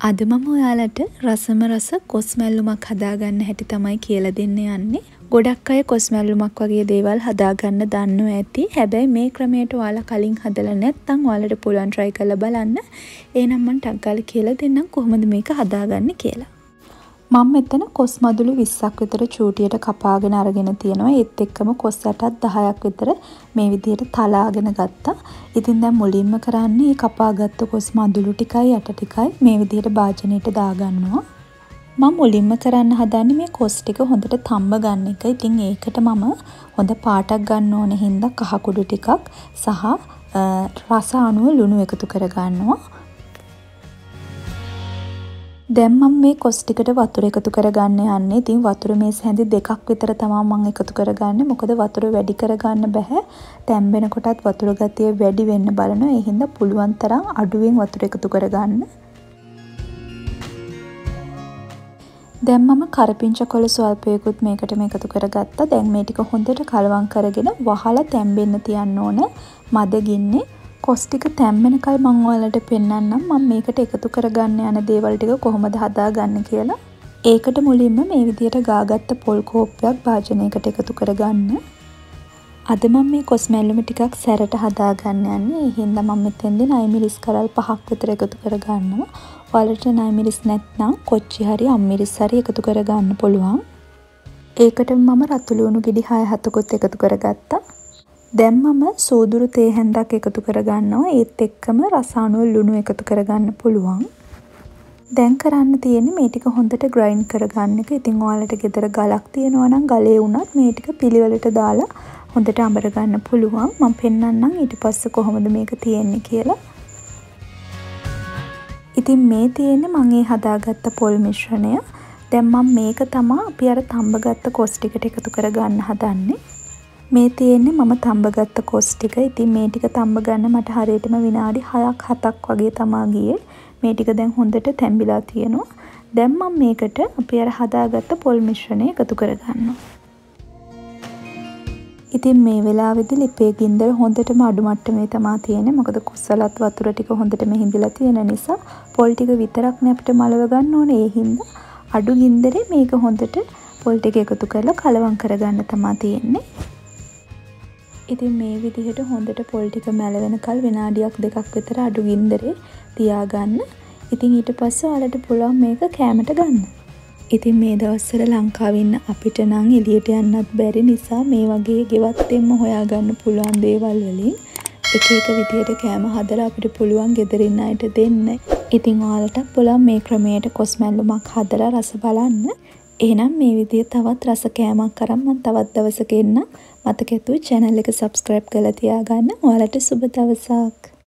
අද මම ඔයාලට රසම රස කොස් මැල්ලුමක් හදාගන්න හැටි තමයි කියලා දෙන්න යන්නේ. ගොඩක් අය කොස් මැල්ලුමක් වගේ දේවල් හදාගන්න දන්නව ඇති. හැබැයි මේ ක්‍රමයට ඔයාලා කලින් හදලා නැත්නම් ඔයාලට පුළුවන් try කරලා බලන්න. එහෙනම් මම ටක් ගාලා කියලා දෙන්නම් කොහොමද මේක හදාගන්නේ කියලා. මම මෙතන කොස් මදුළු 20ක් විතර චූටියට කපාගෙන අරගෙන තියෙනවා. ඒත් එක්කම කොස් ඇටත් 10ක් විතර මේ විදිහට තලාගෙන ගත්තා. ඉතින් දැන් මුලින්ම කරන්නේ මේ කපාගත්තු කොස් මදුළු ටිකයි ඇට ටිකයි මේ විදිහට භාජනයට දාගන්නවා. මම මුලින්ම කරන්න හදන්නේ මේ කොස් ටික හොඳට තම්බ ගන්න එක. ඉතින් ඒකට මම හොඳ පාටක් ගන්න ඕන හින්දා කහ කුඩු ටිකක් සහ රස අණුව ලුණු එකතු කර ගන්නවා. දැන් මම මේ කොස් ටිකට වතුර එකතු කරගන්න යන්නේ. ඉතින් වතුර මේස් හැඳි දෙකක් විතර තමයි මම එකතු කරගන්නේ. මොකද වතුර වැඩි කරගන්න බෑ. තැම්බෙන කොටත් වතුර ගතිය වැඩි වෙන්න බලනවා. ඒ හින්දා පුළුවන් තරම් අඩුවෙන් වතුර එකතු කරගන්න. දැන් මම කරපිංචා කොළ ස්වල්පයකුත් මේකට එකතු කරගත්තා. දැන් මේ ටික හොඳට කලවම් කරගෙන වහලා තැම්බෙන්න තියන්න ඕන මද ගින්නේ. කොස් ටික තැම්බෙනකල් මම ඔයාලට පෙන්නන්නම් මම මේකට එකතු කරගන්න යන දේවල් ටික කොහොමද හදාගන්නේ කියලා. ඒකට මුලින්ම මේ විදියට ගාගත්ත පොල් කෝප්පයක් භාජනයකට එකතු කරගන්න. අද මම මේ කොස් මැල්ලුම ටිකක් සැරට හදාගන්න යන්නේ. ඒ හින්දා මම මෙතෙන්දී නයි මිරිස් කරල් 5ක් විතර එකතු කරගන්නවා. ඔයාලට නයි මිරිස් නැත්නම් කොච්චි හරි අම්මිරිස් හරි එකතු කරගන්න පුළුවන්. ඒකට මම රතු ලුණු ගෙඩි 6-7කුත් එකතු කරගත්තා. දැන් මම සූදුරු තේ හැන්දක් එකතු කරගන්නවා. ඒත් එක්කම රස අණුව ලුණු එකතු කරගන්න පුළුවන්. දැන් කරන්න තියෙන්නේ මේ ටික හොඳට ග්‍රයින්ඩ් කරගන්න එක. ඉතින් ඔයාලට ගෙදර ගලක් තියෙනවා නම් ගලේ වුණත් මේ ටික පිළිවෙලට දාලා හොඳට අඹර ගන්න පුළුවන්. මම පෙන්නන්නම් ඊට පස්සේ කොහොමද මේක තියෙන්නේ කියලා. ඉතින් මේ තියෙන්නේ මම ඒ හදාගත්ත පොල් මිශ්‍රණය. දැන් මම මේක තමයි අපි අර තඹගත්ත කොස් ටිකට එකතු කරගන්න හදන්නේ. මේ තියෙන්නේ මම තඹගත්ත කොස් ටික. ඉතින් මේ ටික තඹ ගන්න මට හරියටම විනාඩි 6ක් 7ක් වගේ තමා ගියේ. මේ ටික දැන් හොඳට තැම්බිලා තියෙනවා. දැන් මම මේකට අපි අර හදාගත්ත පොල් මිශ්‍රණය එකතු කරගන්නවා. ඉතින් මේ වෙලාවේදී ලිපේ ගින්දර හොඳටම අඩු මට්ටමේ තමා තියෙන්නේ. මොකද කොස්සලත් වතුර ටික හොඳටම හිඳිලා තියෙන නිසා පොල් ටික විතරක් නේ අපිට මලව ගන්න ඕනේ. ඒ හින්දා අඩු ගින්දරේ මේක හොඳට පොල් ටික එකතු කරලා කලවම් කරගන්න තමා තියෙන්නේ. ඉතින් මේ විදිහට හොඳට පොල් ටික මැලවෙනකල් විනාඩියක් දෙකක් විතර අඩු ගින්දරේ තියාගන්න. ඉතින් ඊට පස්සේ ඔයාලට පුළුවන් මේක කෑමට ගන්න. ඉතින් මේ දවස්වල ලංකාවේ ඉන්න අපිට නම් එළියට යන්නත් බැරි නිසා මේ වගේ ගෙවත්තෙන්ම හොයාගන්න පුළුවන් දේවල් වලින් එක එක විදිහට කෑම හදලා අපිට පුළුවන් ගෙදරින් අයට දෙන්න. ඉතින් ඔයාලට පුළුවන් මේ ක්‍රමයට කොස් මැල්ලුමක් හදලා රස බලන්න. එහෙනම් මේ විදිහේ තවත් රස කෑමක් අරන් මම තවත් දවසක එන්න. මතක ඇතුව channel එක subscribe කරලා තියාගන්න. ඔයාලට සුබ දවසක්.